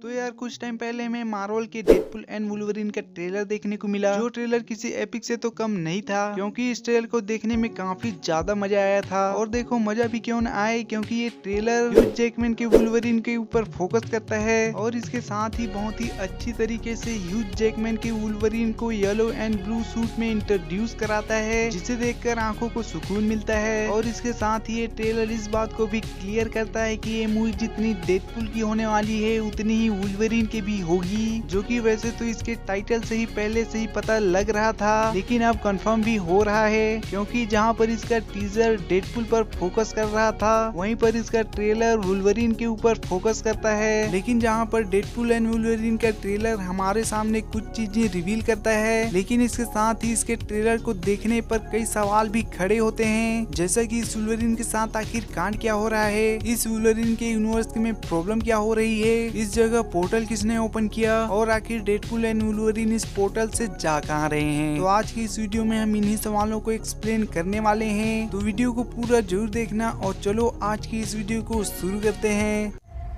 तो यार कुछ टाइम पहले हमें मार्वल के डेडपुल एंड वुल्वरीन का ट्रेलर देखने को मिला, जो ट्रेलर किसी एपिक से तो कम नहीं था, क्योंकि इस ट्रेलर को देखने में काफी ज्यादा मजा आया था। और देखो मजा भी क्यों न आए, क्योंकि ये ट्रेलर ह्यूज जैकमैन के वुल्वरीन के ऊपर फोकस करता है और इसके साथ ही बहुत ही अच्छी तरीके से ह्यूज जैकमैन के वुल्वरीन को येलो एंड ब्लू सूट में इंट्रोड्यूस कराता है, जिसे देखकर आंखों को सुकून मिलता है। और इसके साथ ही ये ट्रेलर इस बात को भी क्लियर करता है कि ये मूवी जितनी डेडपुल की होने वाली है उतनी ही वुल्वरीन की भी होगी, जो कि वैसे तो इसके टाइटल से ही पहले से ही पता लग रहा था, लेकिन अब कंफर्म भी हो रहा है, क्योंकि जहां पर इसका टीजर डेडपुल पर फोकस कर रहा था वहीं पर इसका ट्रेलर वुल्वरीन के ऊपर फोकस करता है। लेकिन जहां पर डेडपुल एंड वुल्वरीन का ट्रेलर हमारे सामने कुछ चीजें रिवील करता है, लेकिन इसके साथ ही इसके ट्रेलर को देखने पर कई सवाल भी खड़े होते हैं, जैसा कि इस वुल्वरीन के साथ आखिर कांड क्या हो रहा है, इस वुल्वरीन के यूनिवर्स में प्रॉब्लम क्या हो रही है, इस जगह पोर्टल किसने ओपन किया और आखिर डेडपुल एंड वुल्वरीन इस पोर्टल से जा कहां रहे हैं। तो आज की इस वीडियो में हम इन्हीं सवालों को एक्सप्लेन करने वाले हैं, तो वीडियो को पूरा जरूर देखना। और चलो आज की इस वीडियो को शुरू करते हैं।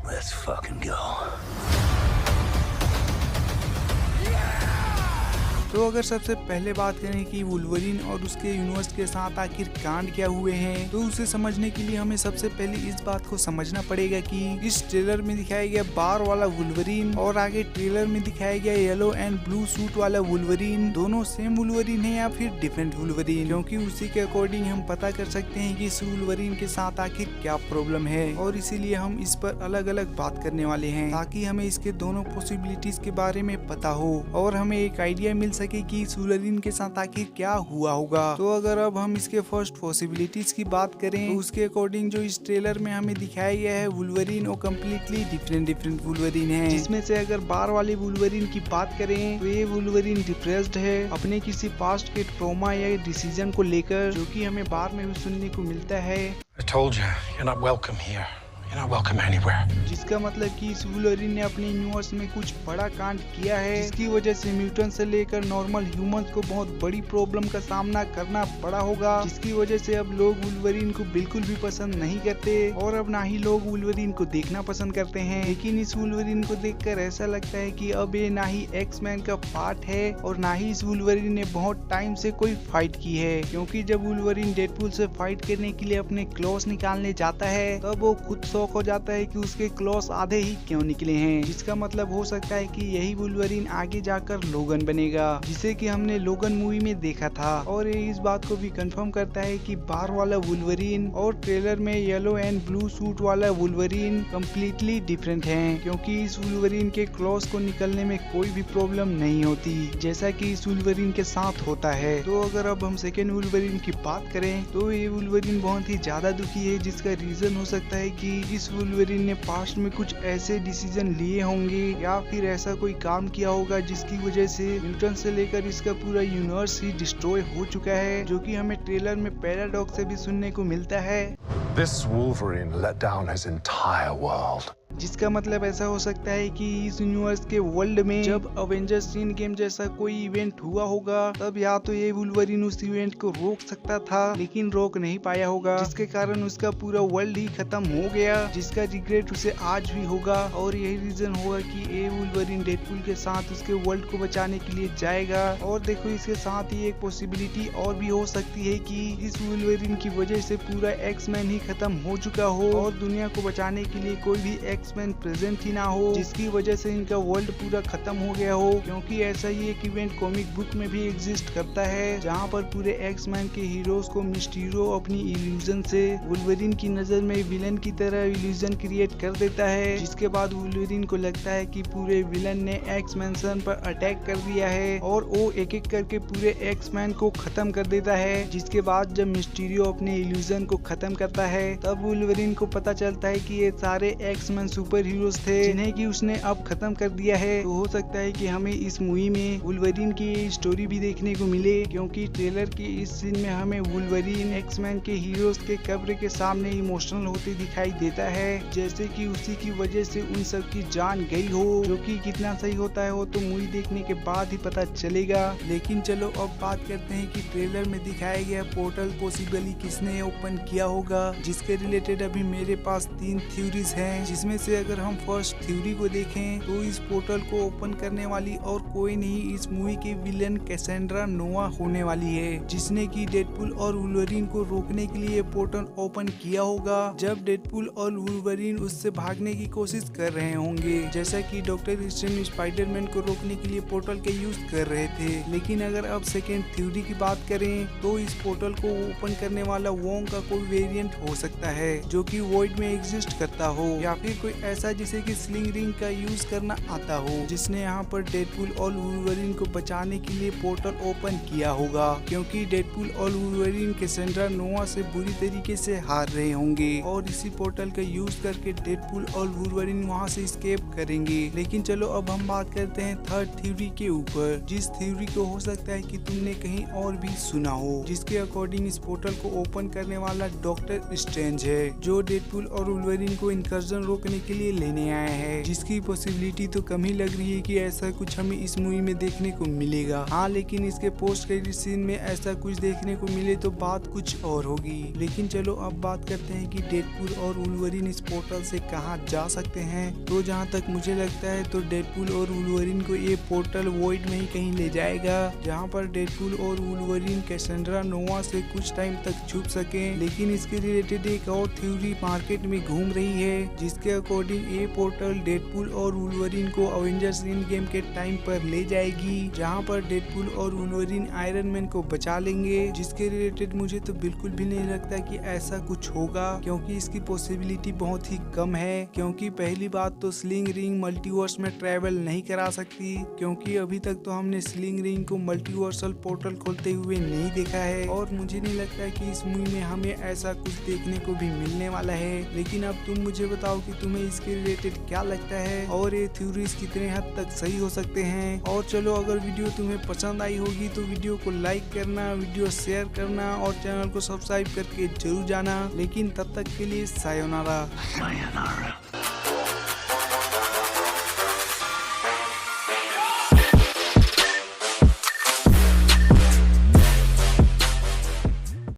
Let's fucking go. तो अगर सबसे पहले बात करें कि वुल्वरीन और उसके यूनिवर्स के साथ आखिर कांड क्या हुए हैं, तो उसे समझने के लिए हमें सबसे पहले इस बात को समझना पड़ेगा कि इस ट्रेलर में दिखाया गया बार वाला वुल्वरीन और आगे ट्रेलर में दिखाया गया येलो एंड ब्लू सूट वाला वुल्वरीन दोनों सेम वुल्वरीन है या फिर डिफरेंट वुल्वरीन, क्योंकि उसी के अकॉर्डिंग हम पता कर सकते हैं कि इस वुल्वरीन के साथ आखिर क्या प्रॉब्लम है। और इसीलिए हम इस पर अलग अलग बात करने वाले हैं, ताकि हमें इसके दोनों पॉसिबिलिटीज के बारे में पता हो और हमें एक आइडिया मिल सके कि इस वुल्वरीन के साथ आखिर क्या हुआ होगा। तो अगर अब हम इसके फर्स्ट पॉसिबिलिटीज की बात करें, तो उसके अकॉर्डिंग जो इस ट्रेलर में हमें दिखाया गया है वुल्वरीन वो कम्प्लीटली डिफरेंट वुल्वरीन है, जिसमें से अगर बार वाले वुल्वरीन की बात करें तो ये वुल्वरीन डिप्रेस्ड है अपने किसी पास्ट के ट्रॉमा या डिसीजन को लेकर, जो कि हमें बार में भी सुनने को मिलता है। I told you, you're not welcome here. You're not welcome anywhere. जिसका मतलब कि इस वुल्वरीन ने अपने यूनिवर्स में कुछ बड़ा कांड किया है, जिसकी वजह से म्यूटेंट से लेकर नॉर्मल ह्यूमंस को बहुत बड़ी प्रॉब्लम का सामना करना पड़ा होगा, जिसकी वजह से अब लोग वुल्वरीन को बिल्कुल भी पसंद नहीं करते और अब ना ही लोग वुल्वरीन को देखना पसंद करते हैं। लेकिन इस वुल्वरीन को देखकर ऐसा लगता है कि अब ये ना ही एक्स-मैन का पार्ट है और ना ही इस वुल्वरीन ने बहुत टाइम से कोई फाइट की है, क्योंकि जब वुल्वरीन डेडपुल से फाइट करने के लिए अपने क्लॉस निकालने जाता है तब वो खुद शॉक हो जाता है कि उसके क्लॉस आधे ही क्यों निकले हैं, जिसका मतलब हो सकता है कि यही वुल्वरीन आगे जाकर लोगन बनेगा, जिसे कि हमने लोगन मूवी में देखा था। और ये इस बात को भी कंफर्म करता है कि बार वाला वुल्वरीन और ट्रेलर में येलो एंड ब्लू सूट वाला वुल्वरीन कम्प्लीटली डिफरेंट हैं, क्योंकि इस वुल्वरीन के क्लॉस को निकलने में कोई भी प्रॉब्लम नहीं होती, जैसा कि इस वुल्वरीन के साथ होता है। तो अगर अब हम सेकेंड वुल्वरीन की बात करें तो ये वुल्वरीन बहुत ही ज्यादा दुखी है, जिसका रीजन हो सकता है कि इस वुल्वरीन ने पास्ट में कुछ ऐसे डिसीजन लिए होंगे या फिर ऐसा कोई काम किया होगा जिसकी वजह से म्यूटेंट से लेकर इसका पूरा यूनिवर्स ही डिस्ट्रॉय हो चुका है, जो कि हमें ट्रेलर में पैराडॉक्स से भी सुनने को मिलता है। This Wolverine let down his entire world. जिसका मतलब ऐसा हो सकता है कि इस यूनिवर्स के वर्ल्ड में जब अवेंजर्स सीन गेम जैसा कोई इवेंट हुआ होगा तब या तो ये वुल्वरीन उस इवेंट को रोक सकता था, लेकिन रोक नहीं पाया होगा, जिसके कारण उसका पूरा वर्ल्ड ही खत्म हो गया, जिसका रिग्रेट उसे आज भी होगा। और यही रीजन होगा कि ये वुल्वरीन डेडपुल के साथ उसके वर्ल्ड को बचाने के लिए जाएगा। और देखो इसके साथ ही एक पॉसिबिलिटी और भी हो सकती है कि इस वुल्वरीन की वजह से पूरा एक्स-मैन ही खत्म हो चुका हो और दुनिया को बचाने के लिए कोई भी एक्स-मैन प्रेजेंट ही ना हो, जिसकी वजह से इनका वर्ल्ड पूरा खत्म हो गया हो, क्योंकि ऐसा ही एक इवेंट कॉमिक बुक में भी एग्जिस्ट करता है, जहां पर पूरे एक्स-मैन के हीरोज को मिस्टीरियो अपनी इल्यूजन से वुल्वरीन की नजर में विलन की तरह इल्यूजन क्रिएट कर देता है, जिसके बाद वुल्वरीन को लगता है कि पूरे विलन ने एक्स-मैन पर अटैक कर दिया है और वो एक एक करके पूरे एक्स-मैन को खत्म कर देता है। जिसके बाद जब मिस्टीरियो अपने इल्यूजन को खत्म करता है तब वुल्वरीन को पता चलता है कि ये सारे एक्स-मैन सुपर हीरोज थे जिन्हें कि उसने अब खत्म कर दिया है। तो हो सकता है कि हमें इस मूवी में वुल्वरीन की स्टोरी भी देखने को मिले, क्योंकि ट्रेलर के इस सीन में हमें वुल्वरीन एक्स-मैन के हीरोज के कब्र के सामने इमोशनल होते दिखाई देता है, जैसे कि उसी की वजह से उन सब की जान गई हो, जो कि कितना सही होता है वो तो मूवी देखने के बाद ही पता चलेगा। लेकिन चलो अब बात करते हैं कि ट्रेलर में दिखाया गया पोर्टल पॉसिबली किसने ओपन किया होगा, जिसके रिलेटेड अभी मेरे पास 3 थ्योरीज हैं, जिसमें से अगर हम फर्स्ट थ्योरी को देखें तो इस पोर्टल को ओपन करने वाली और कोई नहीं इस मूवी के विलेन कैसेंड्रा नोवा होने वाली है, जिसने की डेडपूल और वुल्वरीन को रोकने के लिए पोर्टल ओपन किया होगा जब डेडपूल और वुल्वरीन उससे भागने की कोशिश कर रहे होंगे, जैसा कि डॉक्टर स्ट्रेंज स्पाइडरमैन को रोकने के लिए पोर्टल का यूज कर रहे थे। लेकिन अगर अब सेकेंड थ्योरी की बात करें तो इस पोर्टल को ओपन करने वाला वोंग का कोई वेरिएंट हो सकता है जो कि वॉइड में एग्जिस्ट करता हो, या फिर कोई ऐसा जिसे कि स्लिंग रिंग का यूज करना आता हो, जिसने यहाँ पर डेडपूल और वुल्वरीन को बचाने के लिए पोर्टल ओपन किया होगा, क्योंकि डेडपूल और वुल्वरीन कैसेंड्रा नोवा से बुरी तरीके से हार रहे होंगे और इसी पोर्टल का यूज करके डेडपूल और वुल्वरीन वहाँ से एस्केप करेंगे। लेकिन चलो अब हम बात करते हैं थर्ड थ्योरी के ऊपर, जिस थ्योरी को हो सकता है कि तुमने कहीं और भी सुना हो, जिसके अकॉर्डिंग इस पोर्टल को ओपन करने वाला डॉक्टर स्ट्रेंज है, जो डेडपूल और वुल्वरीन को इनकर्जन रोकने के लिए लेने आया है, जिसकी पॉसिबिलिटी तो कम ही लग रही है कि ऐसा कुछ हमें इस मूवी में देखने को मिलेगा। हाँ, लेकिन इसके पोस्ट क्रेडिट सीन में ऐसा कुछ देखने को मिले तो बात कुछ और होगी। लेकिन चलो अब बात करते हैं कि डेडपूल और वुल्वरीन इस पोर्टल से कहाँ जा सकते हैं। तो जहाँ तक मुझे लगता है तो डेडपूल और वुल्वरीन को ये पोर्टल वॉइड में ही कहीं ले जाएगा, जहाँ पर डेडपूल और वुल्वरीन कैसेंड्रा नोवा से कुछ टाइम तक छुप सके। लेकिन इसके रिलेटेड एक और थ्योरी मार्केट में घूम रही है, जिसके अकॉर्डिंग ये पोर्टल डेडपूल और वुल्वरीन को अवेंजर्स एंड गेम के टाइम पर ले जाएगी, जहाँ पर डेडपूल और वुल्वरीन आयरन मैन को बचा लेंगे। जिसके रिलेटेड मुझे तो बिल्कुल भी नहीं लगता कि ऐसा कुछ होगा, क्योंकि इसकी पॉसिबिलिटी बहुत ही कम है। क्योंकि पहली बात तो स्लिंग रिंग मल्टीवर्स में ट्रेवल नहीं करा सकती, क्योंकि अभी तक तो हमने स्लिंग रिंग को मल्टीवर्सल पोर्टल खोलते हुए नहीं देखा है, और मुझे नहीं लगता कि इस मूवी में हमें ऐसा कुछ देखने को भी मिलने वाला है। लेकिन अब तुम मुझे बताओ कि तुम्हें इसके रिलेटेड क्या लगता है और ये थ्योरीज कितने हद तक सही हो सकते हैं। और चलो अगर वीडियो तुम्हें पसंद आई होगी तो वीडियो को लाइक करना, वीडियो शेयर करना और चैनल को सब्सक्राइब करके जरूर जाना। लेकिन तब तक के लिए सायोनारा।